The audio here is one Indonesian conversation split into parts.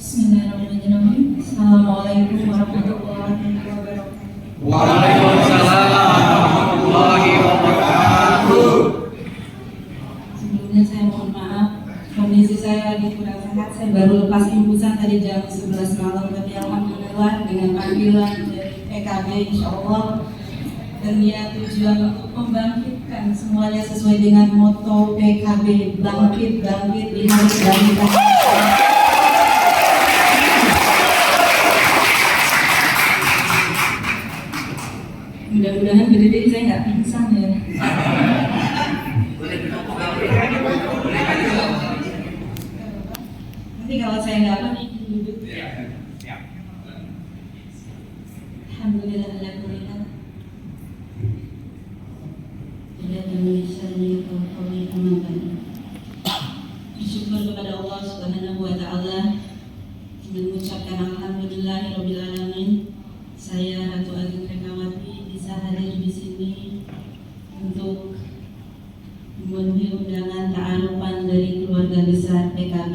Bismillahirrahmanirrahim. Assalamualaikum warahmatullahi wabarakatuh. Waalaikumsalam warahmatullahi wabarakatuh. Sebelumnya saya mohon maaf, kondisi saya lagi kurang sehat. Saya baru lepas infusan tadi jam 11 malam, tapi alhamdulillah dengan panggilan dari PKB insyaallah dan niat tujuan untuk membangkitkan semuanya sesuai dengan moto PKB, bangkit di hari kebangkitan. Mudah-mudahan gede saya nggak pingsan ya. Nanti kalau saya nggak apa nih duduk. Alhamdulillah ala kulli hal. Tidak Indonesia ini kami amankan. Bersyukur kepada Allah Subhanahu wa taala dengan mengucapkan alhamdulillahirabbil alamin. Saya Ratu Agung Rekawati bisa hadir di sini untuk memenuhi undangan ta'arufan dari keluarga besar PKB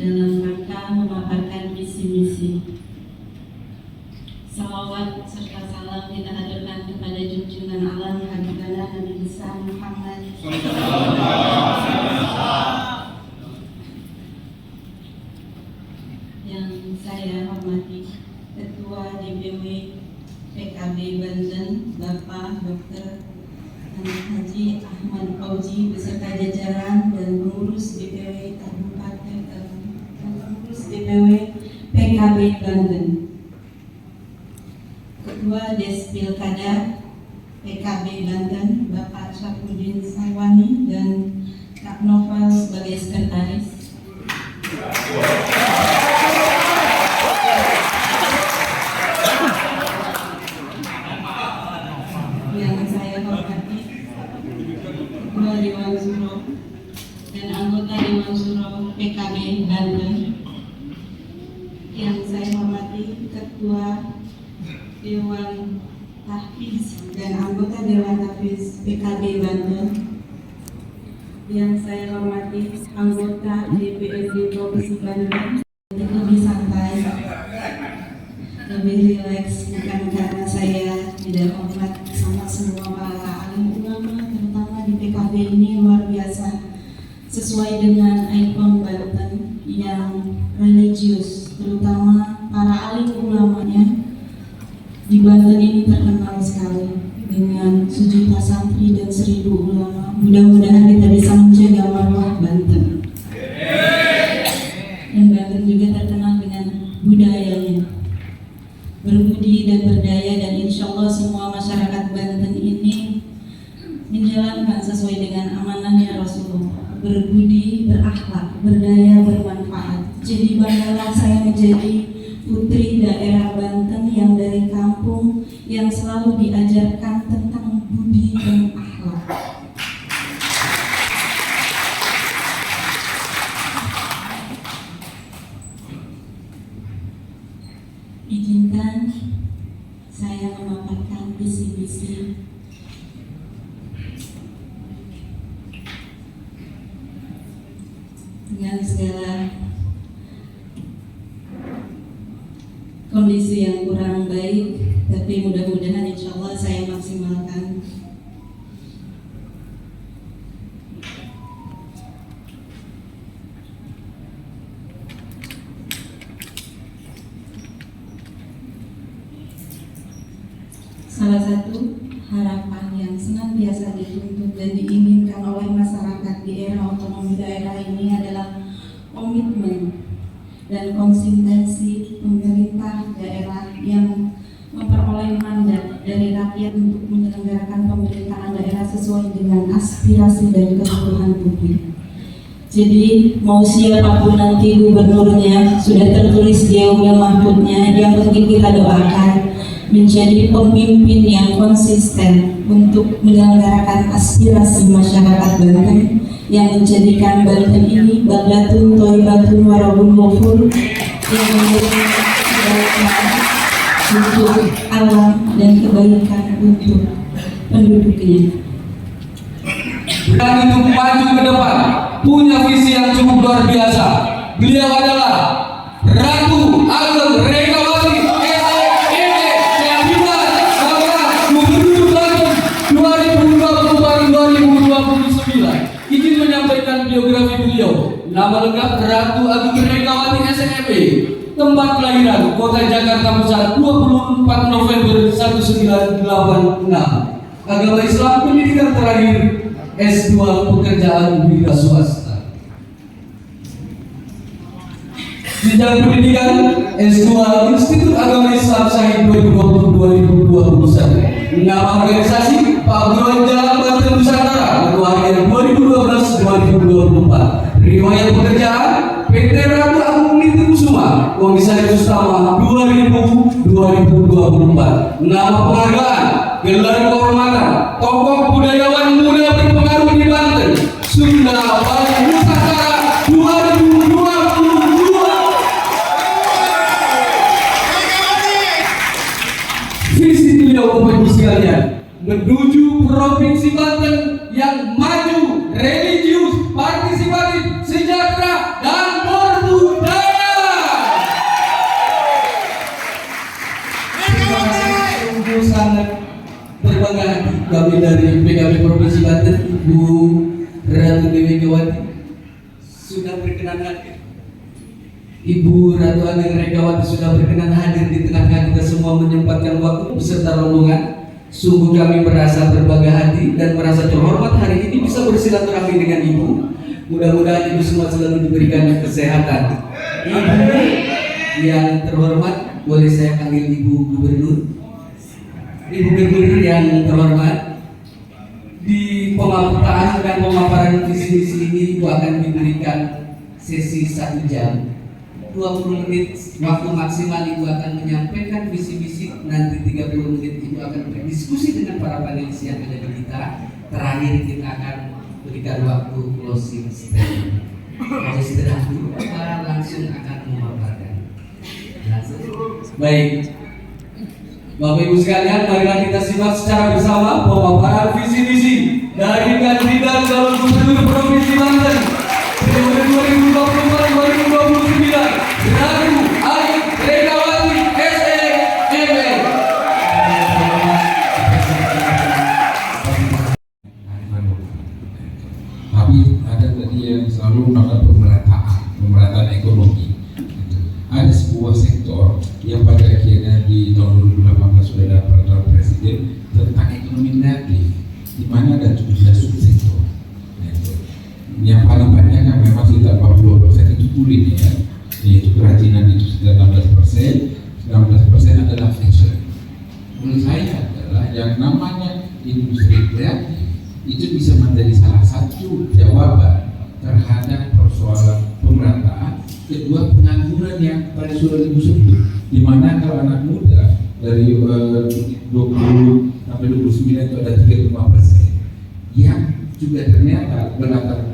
dalam rangka memaparkan visi-misi. Salawat serta salam kita haturkan kepada junjungan alam Habibana Nabi besar Muhammad yang saya hormati Ketua DPW PKB Banten Bapak Dr. Haji Ahmad Fauzi beserta jajaran dan pengurus DPW Kabupaten pengurus DPW PKB Banten, Ketua Des Pilkada PKB Banten Bapak Syafruddin Sawani dan Kak Novel sebagai sekretaris. Yang saya hormati Ketua Dewan Suro dan anggota Dewan Suro PKB Banten. Yang saya hormati Ketua Dewan Tahfiz dan anggota Dewan Tahfiz PKB Banten. Yang saya hormati anggota DPRD Provinsi Banten. Lebih santai, lebih rileks, bukan karena saya tidak hormat sama semua para alim ulama, terutama di PKB ini luar biasa, sesuai dengan ikon Banten yang religius, terutama para alim ulamanya di Banten ini terkenal sekali dengan 1 juta santri dan 1.000 ulama. Mudah-mudahan kita bisa menjaga marwah Banten. Dan Banten juga terkenal dengan budayanya, berbudi dan berdaya, dan insya Allah semua masyarakat Banten ini menjalankan sesuai dengan amanahnya Rasulullah, berbudi, berakhlak, berdaya, bermanfaat. Jadi banggalah saya menjadi putri daerah Banten yang dari kampung yang selalu diajarkan tentang budi dan akhlak. Izinkan saya memaparkan visi-misi dengan segala kondisi yang kurang baik, tapi mudah-mudahan insya Allah saya maksimalkan. Salah satu harapan yang senantiasa dituntut dan diinginkan oleh masyarakat di era otonomi daerah ini adalah komitmen dan konsistensi pemerintah daerah yang memperoleh mandat dari rakyat untuk menyelenggarakan pemerintahan daerah sesuai dengan aspirasi dan kebutuhan publik. Jadi mau siapapun nanti gubernurnya, sudah tertulis di Yaumil Mahfudnya, yang penting kita doakan menjadi pemimpin yang konsisten untuk menyelenggarakan aspirasi masyarakat Banten yang menjadikan Banten ini baldatun thayyibatun wa rabbun ghafur, yang menjadi kebaikan untuk alam dan kebaikan untuk penduduknya. Dan itu maju ke depan, punya visi yang cukup luar biasa. Beliau adalah beliau, nama lengkap Ratu Agung Megawati SME, tempat kelahiran Kota Jakarta Pusat 24 November 1986. Agama Islam, pendidikan terakhir S2 pekerjaan wira swasta. Jenjang pendidikan S2 Institut Agama Islam Syahid 2020-2021. Nama organisasi Paguyuban Jalan Banten Nusantara Ketua Harian 2012-2024. Riwayat pekerjaan PT Ratu Agung Nitikusuma Komisaris Utama 2000-2024. Nama penghargaan gelar kehormatan tokoh budayawan muda berpengaruh di Banten Sunda Bali Nusantara 2022. Visi beliau Bapak sekalian menuju provinsi Banten yang maju, religius, partisipatif, sejahtera dan berbudaya. Terima kasih, sungguh sangat berbangga hati kami dari PKB Provinsi Banten, Ibu Ratu Megawati sudah berkenan hadir. Ibu Ratu Agung Megawati sudah berkenan hadir di tengah kita semua, menyempatkan waktu beserta rombongan. Sungguh kami merasa berbangga hati dan merasa terhormat hari ini bisa bersilaturahmi dengan Ibu. Mudah-mudahan Ibu semua selalu diberikan kesehatan. Ibu yang terhormat, boleh saya panggil Ibu Gubernur? Ibu Gubernur yang terhormat, di pemaparan dan pemaparan visi misi ini Ibu akan diberikan sesi 1 jam. 20 menit waktu maksimal Ibu akan menyampaikan visi misi, nanti 30 menit Ibu akan berdiskusi dengan para panelis yang ada di kita. Terakhir kita akan berikan waktu closing statement. Kalau istirahat dulu, langsung akan memaparkan. Baik, Bapak Ibu sekalian, marilah kita simak secara bersama pemaparan visi misi dari kandidat calon gubernur Provinsi Banten periode 2024-2029. Ratu Agung Megawati SME. Tapi ada tadi yang selalu melakukan pemerataan ekonomi. Ada sebuah sektor yang pada akhirnya di tahun 2018 sudah ada peraturan presiden tentang ekonomi kreatif, di mana ada 17 subsektor. Yang paling banyak kan memang sekitar 42% itu kuliner, yaitu kerajinan itu sekitar 16%, 19% adalah fashion. Menurut saya adalah yang namanya industri kreatif itu bisa menjadi salah satu jawaban terhadap persoalan pemerataan. Kedua, pengangguran yang tadi sudah Ibu sebut, di mana kalau anak muda dari 20 sampai 29 itu ada 35%, yang juga ternyata berlatar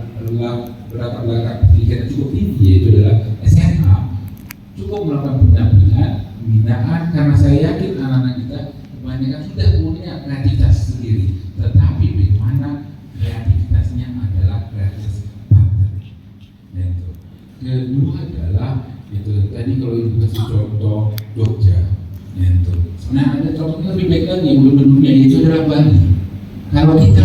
belakang pendidikan cukup tinggi, yaitu adalah SMA, cukup melakukan pendampingan, pembinaan, karena saya yakin anak-anak kita kebanyakan sudah punya kreativitas sendiri, tetapi bagaimana kreativitasnya adalah kreativitas Banten. Kedua adalah itu tadi kalau Ibu kasih contoh Jogja, sebenarnya ada contohnya lebih baik lagi yang belum dunia, yaitu adalah Bali. Kalau kita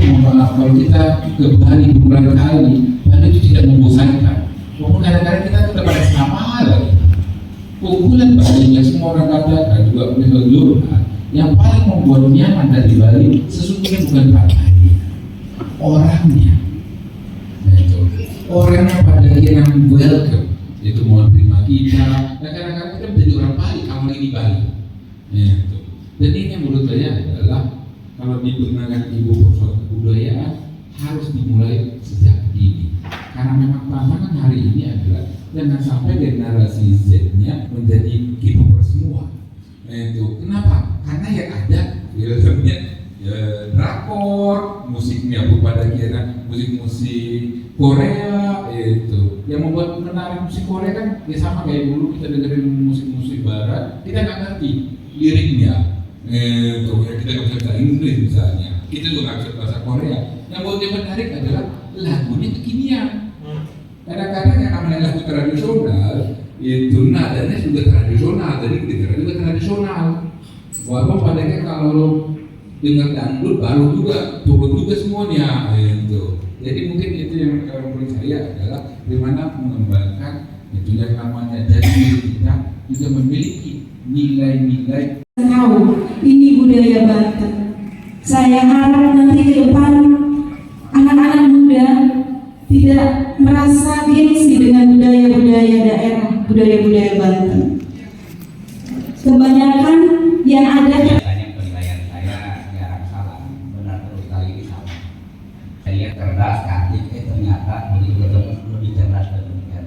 ke Bali beberapa kali, Bali itu tidak membosankan. Walaupun kadang-kadang kita tetap ada sama lagi. Pukulan Bali yang semua orang katakan juga punya kegeluhan. Yang paling membuat nyaman dari Bali sesungguhnya bukan pantainya, orangnya. Orangnya pada akhirnya welcome, itu mau terima kita. Dan kadang-kadang kita menjadi orang Bali kalau lagi di Bali. Dan ini yang menurut saya adalah kalau digunakan Ibu persoalan kebudayaan harus dimulai sejak dini, karena memang tantangan hari ini adalah jangan sampai generasi Z-nya menjadi K-popper semua. Kenapa? Karena yang ada filmnya drakor, musiknya pun pada akhirnya musik-musik Korea itu. Yang membuat menarik musik Korea kan ya sama kayak dulu kita dengerin musik-musik Barat, kita nggak ngerti liriknya. Kita nggak bisa bahasa Inggris misalnya, kita juga nggak bisa bahasa Korea. Yang buat yang menarik adalah lagunya kekinian. Kadang-kadang yang namanya lagu tradisional itu nadanya juga tradisional, jadi kedengaran juga tradisional. Walaupun padanya kalau dengar dangdut baru juga turun juga semuanya itu. Jadi mungkin itu yang menurut saya adalah bagaimana mengembangkan itu yang namanya dari diri kita juga memiliki nilai-nilai. Tahu ini budaya Banten. Saya harap nanti ke depan anak-anak muda tidak merasa gengsi dengan budaya-budaya daerah, budaya-budaya Banten. Kebanyakan yang ada biasanya penilaian saya jarang salah, benar terus kali ini salah. Saya cerdas, cantik, ternyata begitu ketemu lebih cerdas dan demikian.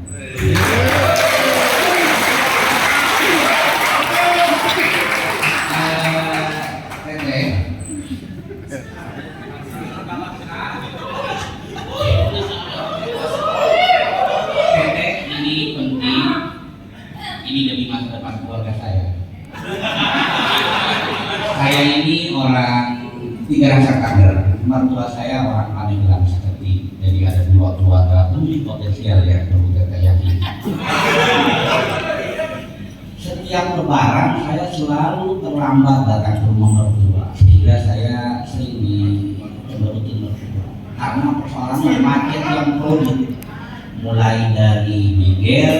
Tete, ini penting. Ini demi masa depan keluarga saya. Saya ini orang tiga rasa kader. Mertua saya orang Pandeglang seperti, jadi ada dua keluarga lebih potensial yang perlu kita yakini. Setiap lebaran saya selalu terlambat datang ke rumah mertua, sehingga saya sering dikeberutin mertua karena persoalan macet yang kronik, mulai dari Mengger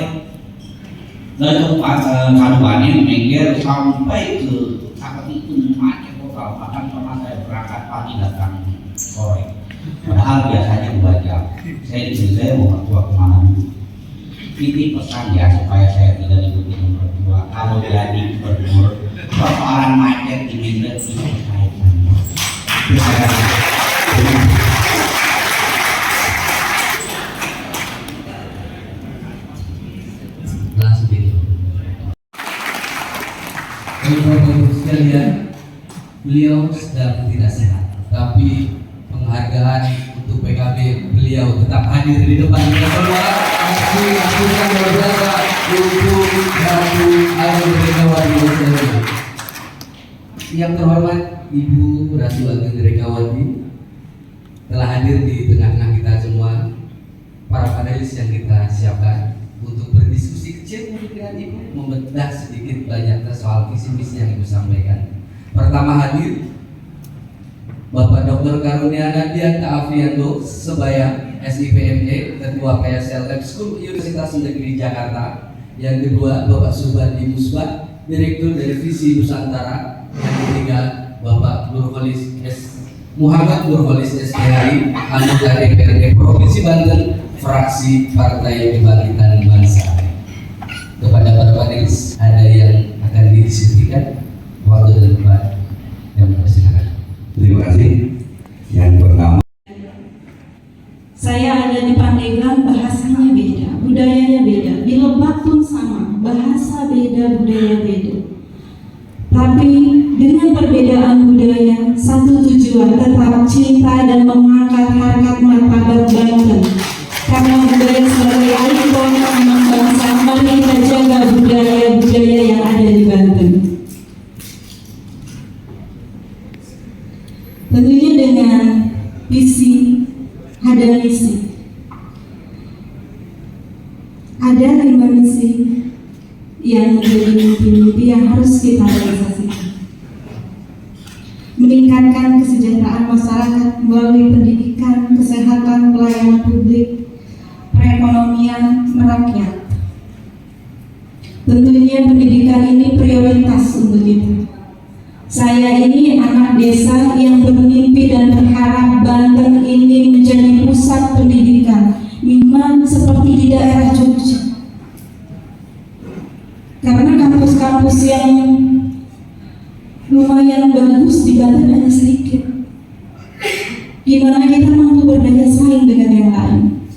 dari Kabupaten Mengger sampai ke saat itu macet total. Bahkan pernah saya berangkat pagi datang sore, padahal biasanya 2 jam. Saya diberi saya mau mertua kemana dulu. Titip pesan ya supaya saya tidak ikutin mertua. Kalau jadi gubernur, persoalan macet di Mengger diselesaikan. Langsung gitu. Bapak-bapak sekalian, beliau sedang tidak sehat, tapi penghargaan untuk PKB beliau tetap hadir di depan kita semua. Lakukan beberapa untuk Ratu Ageng Rekawati. Yang terhormat Ibu Ratu Ageng Rekawati telah hadir di tengah-tengah kita semua. Para panelis yang kita siapkan untuk berdiskusi kecil dengan Ibu, membedah sedikit banyaknya soal visi misi yang Ibu sampaikan. Pertama hadir Bapak Dr. Karunia Nadianta Afriando, Sebaya, SIPME, Ketua PSL School Universitas Negeri Jakarta. Yang kedua Bapak Subandi Musbat, Direktur dari Visi Nusantara. Yang ketiga Bapak Nurholis Muhammad Nurholis SPHI, anggota DPRD Provinsi Banten, fraksi Partai Kebangkitan Bangsa. Kepada para panelis, ada yang akan didiskusikan, waktu dan tempat yang bersilakan. Terima kasih. Yang pertama, saya ada di Pandeglang, bahasanya beda, budayanya beda. Di Lebak pun sama, bahasa beda, budaya beda. Tapi dengan perbedaan budaya, satu tujuan tetap cinta dan mengangkat harkat martabat Banten. Karena budaya sebagai ikon anak bangsa, mari kita jaga budaya-budaya yang ada di Banten. Tentunya dengan visi, ada misi. Ada 5 misi yang menjadi mimpi-mimpi yang harus kita realisasikan. Meningkatkan kesejahteraan masyarakat melalui pendidikan, kesehatan, pelayanan publik, perekonomian merakyat. Tentunya pendidikan ini prioritas untuk kita. Saya ini anak desa yang bermimpi dan berharap Banten ini menjadi pusat pendidikan, memang seperti di daerah Jogja. Karena kampus-kampus yang lumayan bagus di Banten hanya sedikit. Gimana kita mampu berdaya saing dengan yang lain?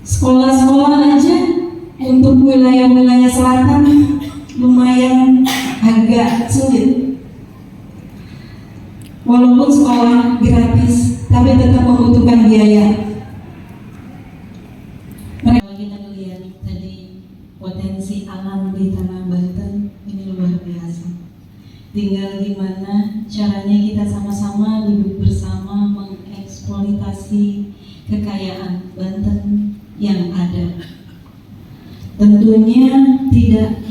Sekolah-sekolah aja untuk wilayah-wilayah selatan lumayan agak sulit. Walaupun sekolah gratis, tapi tetap membutuhkan biaya. Kalau kita lihat tadi potensi alam di tanah Banten ini luar biasa. Tinggal gimana caranya kita sama-sama duduk bersama mengeksploitasi kekayaan Banten yang ada. Tentunya tidak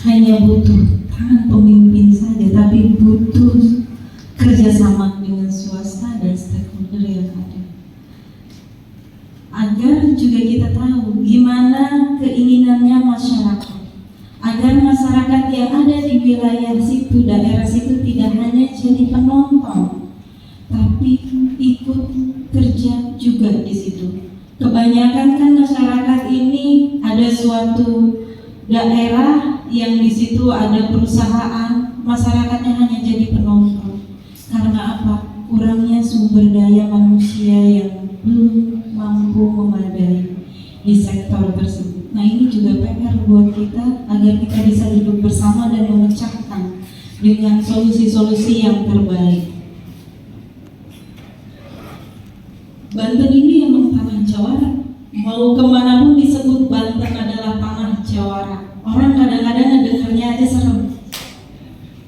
hanya butuh tangan pemimpin saja, tapi butuh kerjasama dengan swasta dan agar juga kita tahu gimana keinginannya masyarakat, agar masyarakat yang ada di wilayah situ, daerah situ tidak hanya jadi penonton, tapi ikut kerja juga di situ. Kebanyakan kan masyarakat ini ada suatu daerah yang di situ ada perusahaan, masyarakatnya hanya jadi penonton. Karena apa? Kurangnya sumber daya manusia yang belum mampu memadai di sektor tersebut. Nah, ini juga PR buat kita agar kita bisa duduk bersama dan memecahkan dengan solusi-solusi yang terbaik. Banten ini emang tanah jawara. Mau kemanapun disebut Banten adalah tanah jawara. Orang kadang-kadang dengarnya aja serem.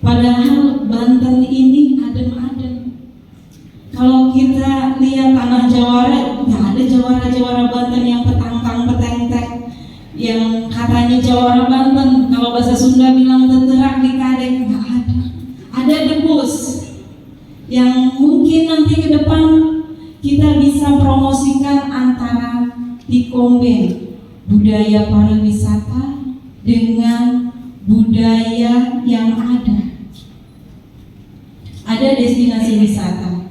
Padahal Banten ini adem-adem. Kalau kita lihat tanah jawara, nggak ada jawara-jawara Banten yang petang-tang peteng-teng, yang katanya jawara Banten. Kalau bahasa Sunda bilang teterak di kadek, nggak ada. Ada debus yang mungkin nanti ke depan kita bisa promosikan antara Tikombe, budaya pariwisata dengan budaya yang ada. Ada destinasi wisata,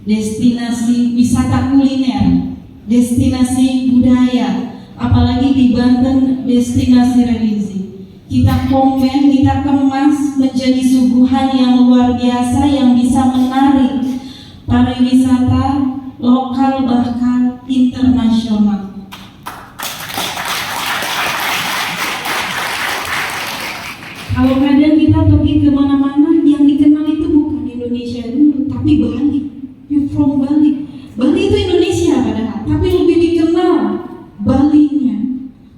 destinasi wisata kuliner, destinasi budaya, apalagi di Banten destinasi religi. Kita komen, kita kemas menjadi suguhan yang luar biasa yang bisa menarik pariwisata lokal bahkan internasional. Kalau kadang kita pergi kemana-mana, yang dikenal itu bukan Indonesia dulu, tapi Bali. You from Bali. Bali itu Indonesia padahal, tapi lebih dikenal Balinya.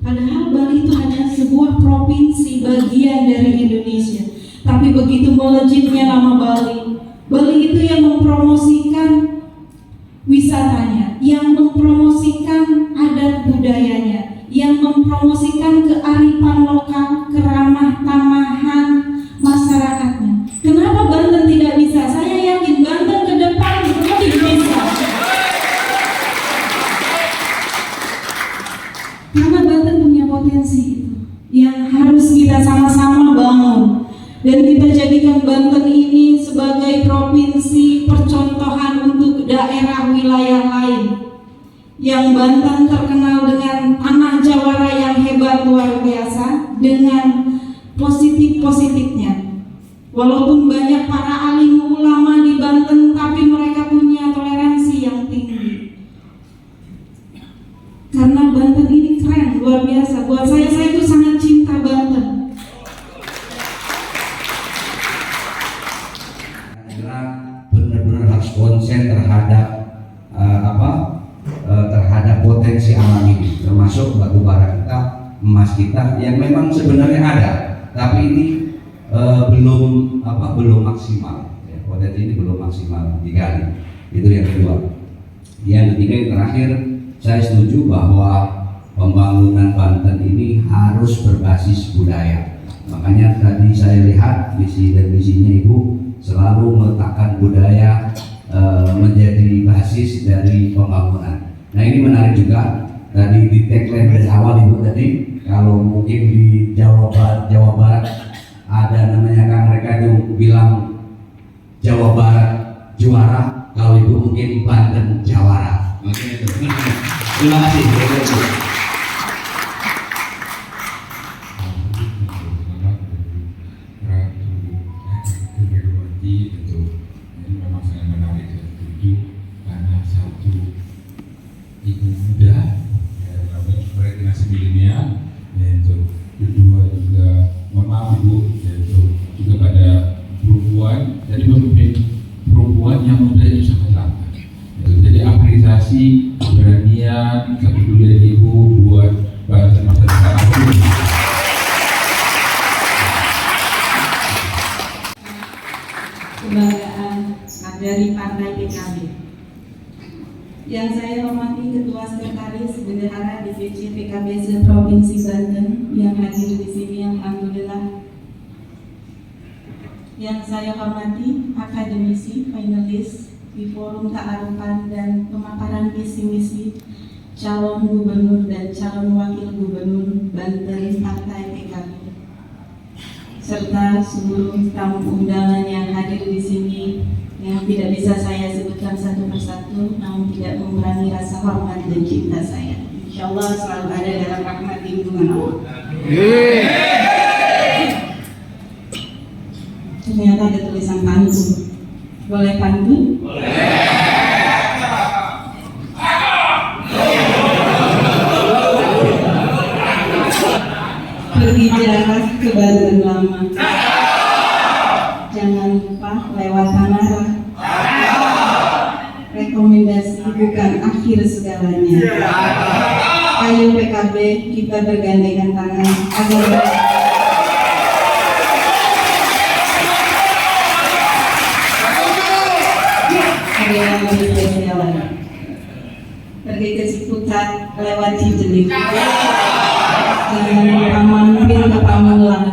Padahal Bali itu hanya sebuah provinsi bagian dari Indonesia. Tapi begitu melejitnya nama Bali, Bali itu yang mempromosikan wisatanya, yang mempromosikan adat budayanya, yang mempromosikan kearifan lokal, keramah tamahan masyarakatnya. Kenapa Banten tidak bisa? Saya yakin Banten ke depan lebih bisa. Karena Banten punya potensi itu yang harus kita sama-sama bangun. Dan kita jadikan Banten ini sebagai provinsi percontohan untuk daerah wilayah lain. Yang Banten terkenal dengan tanah jawara yang hebat luar biasa dengan positif-positifnya. Walaupun banyak para alim ulama di Banten, tapi mereka punya toleransi yang tinggi. Karena Banten ini keren, luar biasa. Buat saya itu sangat cinta Banten. Benar-benar harus konsen terhadap terhadap potensi alam ini, termasuk batu bara kita, emas kita yang memang sebenarnya ada, tapi ini belum maksimal. Ya, potensi ini belum maksimal digali. Itu yang kedua. Yang ketiga, yang terakhir, saya setuju bahwa pembangunan Banten ini harus berbasis budaya. Makanya tadi saya lihat visi dan misinya Ibu selalu meletakkan budaya menjadi basis dari pembangunan. Nah, ini menarik juga. Tadi di tagline dari awal Ibu tadi, kalau mungkin di Jawa Barat ada namanya kan, mereka itu bilang Jawa Barat juara, kalau Ibu mungkin Banten jawara. Oke, itu. Terima kasih. Ibu muda, generasi milenial, yaitu kedua juga memang Ibu, yaitu juga pada perempuan, jadi pemimpin perempuan yang muda itu sangat langka. Jadi apresiasi keberanian, kepedulian Ibu buat bangsa masa depan. Kebanggaan dari Partai PKB. Yang saya hormati Ketua Sekretaris Bendahara DPC PKB se-Provinsi Banten yang hadir di sini, alhamdulillah. Yang saya hormati akademisi, finalis di forum ta'arufan dan pemaparan visi misi calon gubernur dan calon wakil gubernur Banten Partai PKB, serta seluruh tamu undangan yang hadir di sini yang tidak bisa saya sebutkan satu persatu, namun tidak mengurangi rasa hormat dan cinta saya. Insya Allah selalu ada dalam rahmat lindungan Allah. Ternyata ada tulisan pantun. Boleh pantun? Pergi jalan ke Banten lama, jangan lupa lewat Tanara. Rekomendasi bukan akhir segalanya. Ayo PKB, kita bergandengan tangan agar ada yang lebih spesial lagi. Pergi ke Ciputat lewat Cijelik. Jangan lupa mampir ke Pamulang.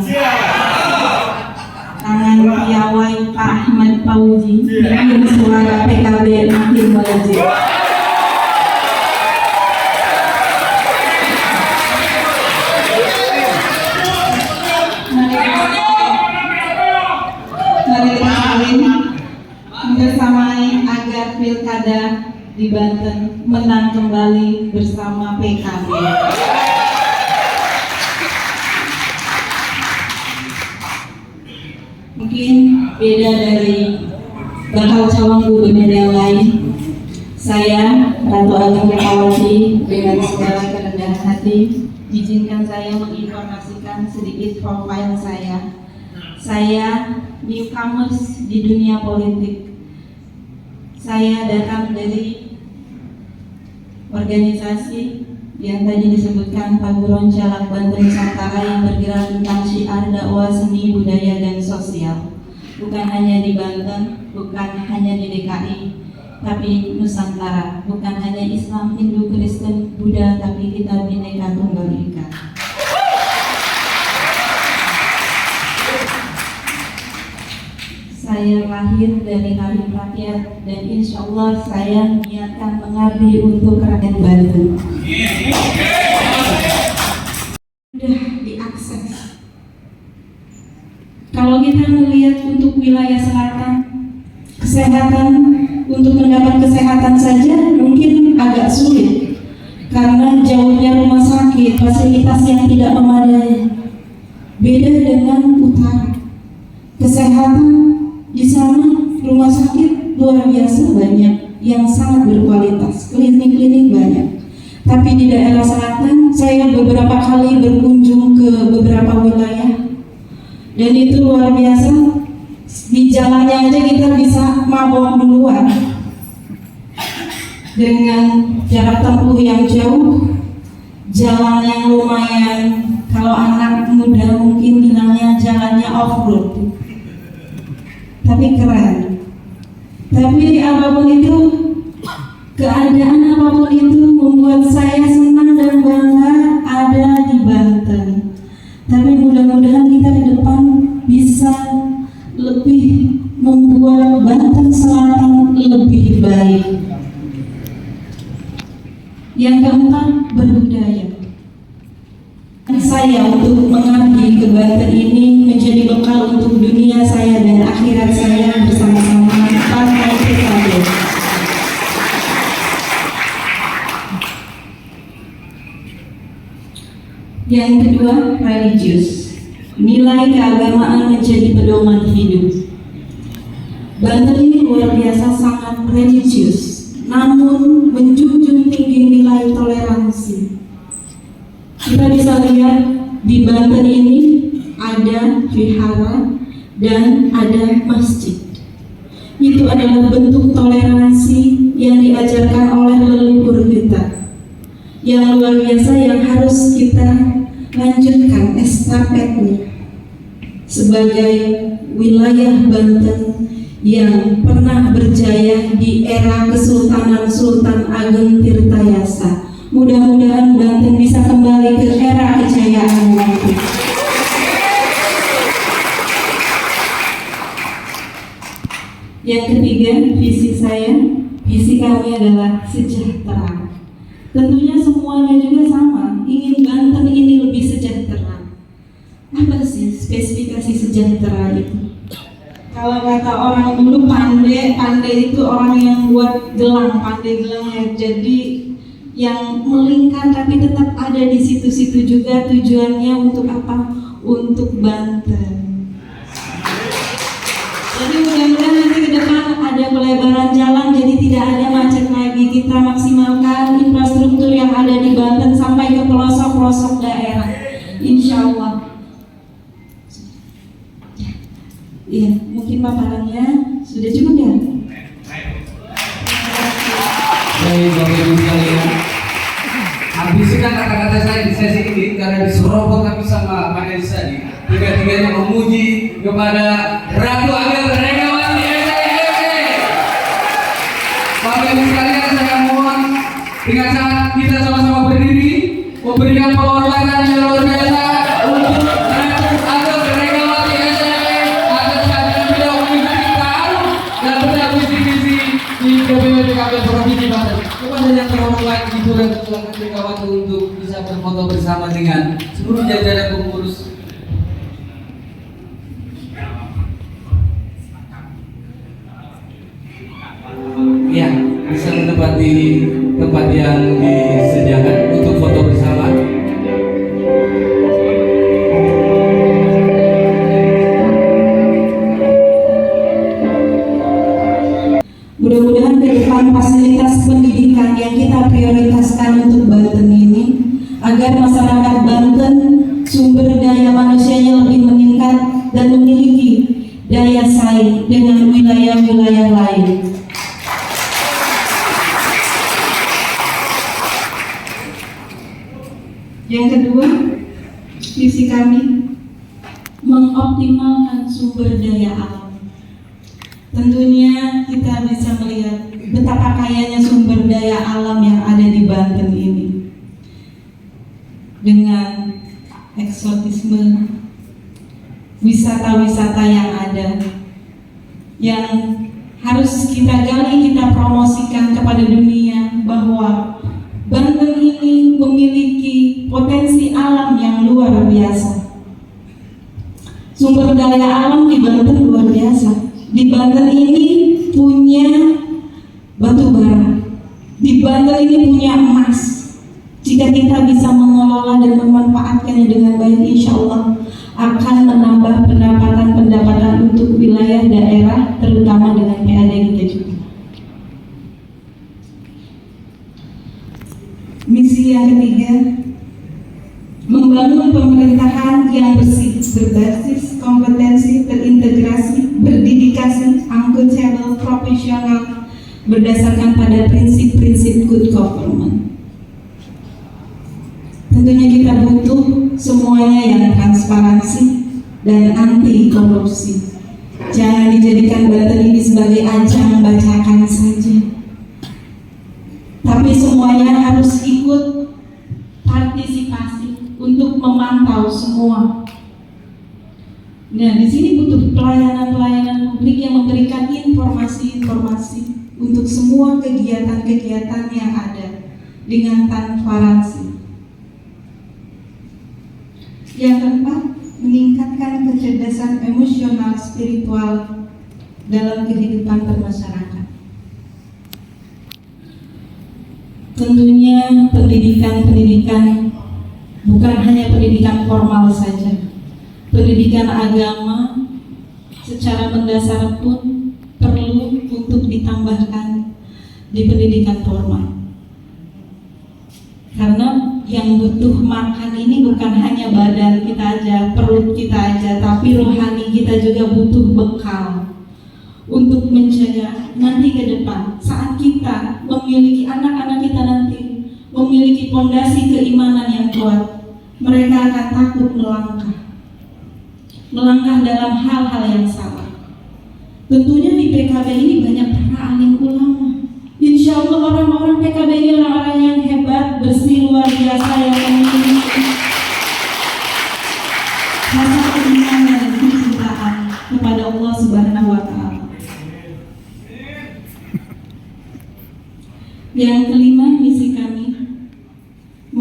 Tangan piawai Pak Ahmad Fauzi bikin suara PKB makin melejit. Mari kita bersamai agar pilkada di Banten menang kembali bersama PKB. Mungkin beda dari bakal calon gubernur yang lain, saya Ratu Ageng Rekawati dengan segala kerendahan hati izinkan saya menginformasikan sedikit profil saya. Saya newcomers di dunia politik. Saya datang dari organisasi yang tadi disebutkan Paguron Calak Banten Nusantara yang bergerak tentang syiar dakwah seni budaya dan sosial. Bukan hanya di Banten, bukan hanya di DKI, tapi Nusantara. Bukan hanya Islam, Hindu, Kristen, Buddha, tapi kita Bhinneka Tunggal Ika. Saya lahir dari rahim rakyat dan insya Allah saya niatkan mengabdi untuk rakyat Banten. Mudah diakses. Kalau kita melihat untuk wilayah selatan, kesehatan, untuk mendapat kesehatan saja mungkin agak sulit karena jauhnya rumah sakit, fasilitas yang tidak memadai. Beda dengan utara, kesehatan di sana rumah sakit luar biasa banyak yang sangat berkualitas, klinik-klinik banyak. Tapi di daerah selatan saya beberapa kali berkunjung ke beberapa wilayah dan itu luar biasa. Di jalannya aja kita bisa mabok duluan dengan jarak tempuh yang jauh, jalan yang lumayan, kalau anak muda mungkin bilangnya jalannya off-road, tapi keren. Tapi apapun itu, keadaan apapun itu membuat saya senang dan bangga ada di Banten. Tapi mudah-mudahan kita ke depan bisa lebih membuat Banten Selatan lebih baik. Yang keempat, berbudaya. Saya untuk mengabdi ke Banten ini menjadi bekal untuk dunia saya dan akhirat saya bersama-sama Partai PKB. Yang kedua, religius. Nilai keagamaan menjadi pedoman hidup. Banten ini luar biasa sangat religius, namun menjunjung tinggi nilai toleransi. Kita bisa lihat di Banten ini ada vihara dan ada masjid. Itu adalah bentuk toleransi yang diajarkan oleh leluhur kita, yang luar biasa yang harus kita lanjutkan estafetnya sebagai wilayah Banten yang pernah berjaya di era Kesultanan Sultan Ageng Tirtayasa. Mudah-mudahan Banten bisa kembali ke era kejayaan nanti. Yang ketiga, visi kami adalah sejahtera. Tentunya semuanya juga sama, ingin Banten ini lebih sejahtera. Apa sih spesifikasi sejahtera itu? Kalau kata orang dulu pandai itu orang yang buat gelang, pandai gelang ya. Jadi yang melingkar tapi tetap ada di situ-situ juga, tujuannya untuk apa? Untuk Banten. Jadi mudah-mudahan nanti ke depan ada pelebaran jalan, jadi tidak ada macet lagi. Kita maksimalkan infrastruktur yang ada di Banten sampai ke pelosok-pelosok daerah, insya Allah. Iya, mungkin paparannya sudah cukup ya. Baik, Bapak Ibu sekalian. Habiskan kata-kata saya di sesi ini karena diserobot kami sama panelis tadi. Tiga-tiganya memuji kepada Ratu Agel Regawati SIPC. Bapak Ibu sekalian, saya mohon dengan saat kita sama-sama berdiri memberikan penghormatan yang luar biasa untuk Ratu Agel Regawati SIPC atas kehadiran beliau mengikuti tahun dan benar visi-misi di BPPKB Provinsi Banten. Kepada yang terhormat Ibu dan Ketua Megawati untuk bisa berfoto bersama dengan seluruh jajaran pengurus. Ya, bisa menempati tempat yang disediakan untuk foto bersama. Mudah-mudahan ke depan fasilitas pendidikan yang kita prioritaskan untuk Banten ini agar masyarakat Banten sumber daya manusianya lebih meningkat dan memiliki daya saing dengan wilayah-wilayah lain. Yang kedua, visi kami mengoptimalkan sumber daya alam. Tentunya kita bisa melihat betapa kayanya sumber daya alam yang ada di Banten ini. Dengan eksotisme wisata-wisata yang ada, yang harus kita gali, kita promosikan kepada dunia bahwa Banten ini memiliki potensi alam yang luar biasa. Sumber daya alam di Banten luar biasa. Di Banten ini punya batu bara, di Banten ini punya emas. Jika kita bisa mengelola dan memanfaatkannya dengan baik, insya Allah akan menambah pendapatan untuk wilayah daerah, terutama dengan PAD kita juga. Misi yang ketiga, membangun pemerintahan yang bersih, berbasis kompetensi, terintegrasi, berdedikasi, akuntabel, profesional, berdasarkan pada prinsip-prinsip good government. Tentunya kita butuh semuanya yang transparansi dan anti korupsi. Jangan dijadikan Banten ini sebagai ajang bacakan saja, tapi semuanya harus ikut partisipasi untuk memantau semua. Nah, di sini butuh pelayanan publik yang memberikan informasi untuk semua kegiatan-kegiatan yang ada dengan transparansi. Yang keempat, meningkatkan kecerdasan emosional spiritual dalam kehidupan bermasyarakat. Tentunya pendidikan bukan hanya pendidikan formal saja. Pendidikan agama secara mendasar pun perlu untuk ditambahkan di pendidikan formal. Karena yang butuh makan ini bukan hanya badan kita aja, perut kita aja, tapi rohani kita juga butuh bekal untuk mencegah nanti ke depan saat kita memiliki anak-anak kita nanti memiliki fondasi keimanan yang kuat, mereka akan takut melangkah dalam hal-hal yang salah. Tentunya di PKB ini banyak para alim ulama. Insya Allah orang-orang PKB ini orang-orang yang hebat, bersih, luar biasa, yang memiliki rasa keimanan dan kecintaan kepada Allah Subhanahu wa Ta'ala. Yang kelima, misi kami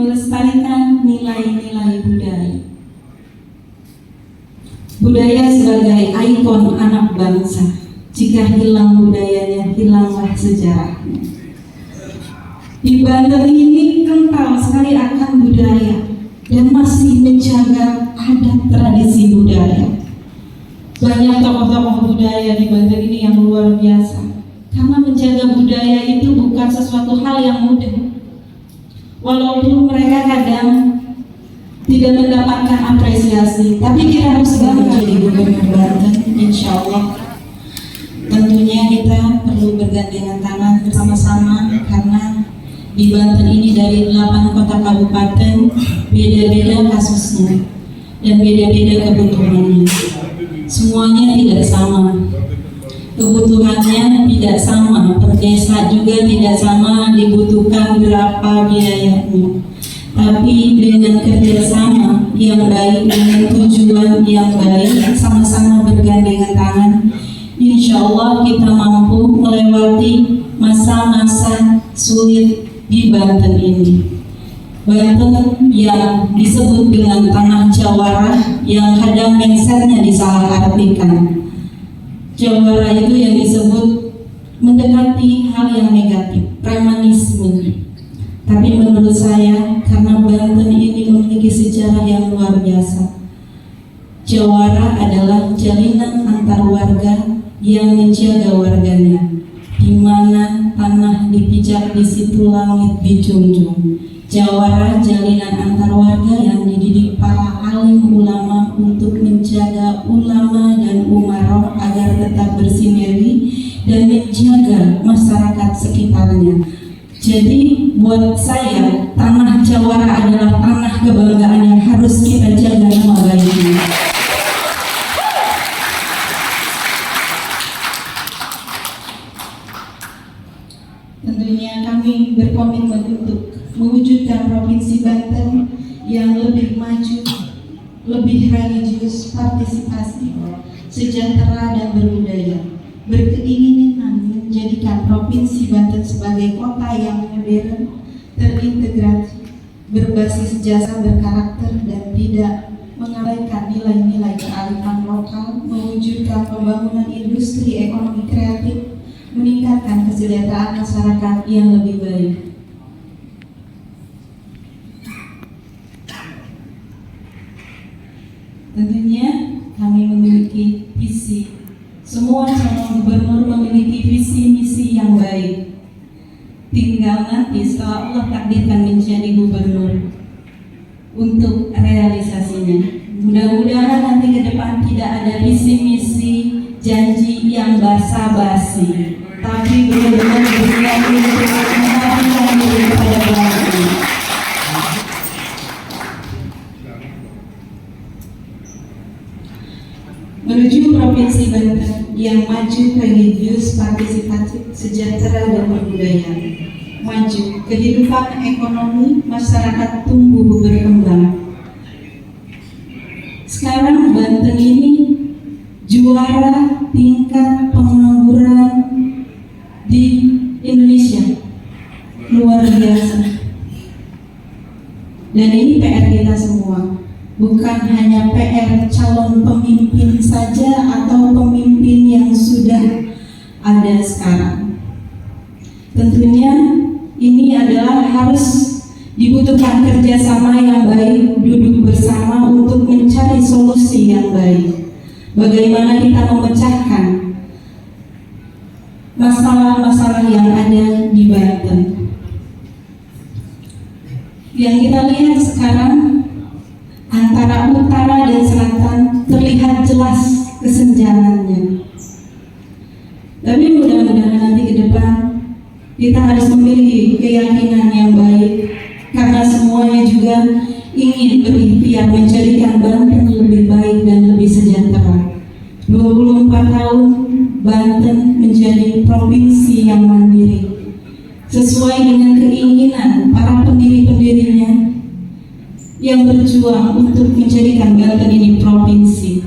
melestarikan nilai-nilai budaya. Budaya sebagai ikon anak bangsa. Jika hilang budayanya, hilanglah sejarahnya. Di Banten ini kental sekali akan budaya dan masih menjaga adat tradisi budaya. Banyak tokoh-tokoh budaya di Banten ini yang luar biasa. Karena menjaga budaya itu bukan sesuatu hal yang mudah. Walaupun mereka kadang tidak mendapatkan apresiasi, tapi kita harus bangga jadi Gubernur Banten, insya Allah. Tentunya kita perlu bergandengan tangan bersama-sama karena di Banten ini dari 8 kota kabupaten beda-beda kasusnya dan beda-beda kebutuhannya. Semuanya tidak sama. Kebutuhannya tidak sama, per desa juga tidak sama dibutuhkan berapa biayanya. Tapi dengan kerjasama yang baik, dengan tujuan yang baik, sama-sama bergandengan tangan, insya Allah kita mampu melewati masa-masa sulit di Banten ini. Banten yang disebut dengan tanah jawara yang kadang mindsetnya disalahartikan. Jawara itu yang disebut mendekati hal yang negatif, premanisme. Tapi menurut saya, karena Banten ini memiliki sejarah yang luar biasa, jawara adalah jalinan antar warga yang menjaga warganya. Di mana tanah dipijak, di situ langit dijunjung. Jawara jalinan antar warga yang dididik para alim ulama untuk menjaga ulama dan umaroh agar tetap bersinergi dan menjaga masyarakat sekitarnya. Jadi buat saya, tanah Jawara adalah tanah kebanggaan yang harus kita jaga nama baiknya. Tentunya kami berkomitmen untuk mewujudkan Provinsi Banten yang lebih maju, lebih religius, partisipasi, sejahtera dan berbudaya. Berkeinginan menjadikan Provinsi Banten sebagai kota yang modern, terintegrasi, berbasis jasa, berkarakter dan tidak mengabaikan nilai-nilai kearifan lokal, mewujudkan pembangunan industri ekonomi kreatif, meningkatkan kesejahteraan masyarakat yang lebih baik. Tentunya kami memiliki visi. Semua calon gubernur memiliki visi misi yang baik. Tinggal nanti setelah Allah takdirkan menjadi gubernur untuk realisasinya. Mudah-mudahan nanti ke depan tidak ada visi misi janji yang basa-basi, tapi benar-benar berniat untuk mengabdikan diri kepada bangsa. Menuju Provinsi Banten yang maju, religius, partisipatif, sejahtera dan berbudaya. Maju, kehidupan ekonomi masyarakat tumbuh berkembang. Sekarang Banten ini juara tingkat pengangguran di Indonesia, luar biasa. Dan ini PR kita semua. Bukan hanya PR calon pemimpin saja atau pemimpin yang sudah ada sekarang. Tentunya ini adalah harus dibutuhkan kerjasama yang baik, duduk bersama untuk mencari solusi yang baik. Bagaimana kita memecahkan masalah-masalah yang ada di Banten. Yang kita lihat sekarang, antara utara dan selatan terlihat jelas kesenjangannya. Tapi mudah-mudahan nanti ke depan kita harus memiliki keyakinan yang baik, karena semuanya juga ingin berikhtiar menjadikan Banten lebih baik dan lebih sejahtera. 24 tahun Banten menjadi provinsi yang mandiri, sesuai dengan keinginan para pendiri-pendirinya yang berjuang untuk menjadikan Banten ini provinsi.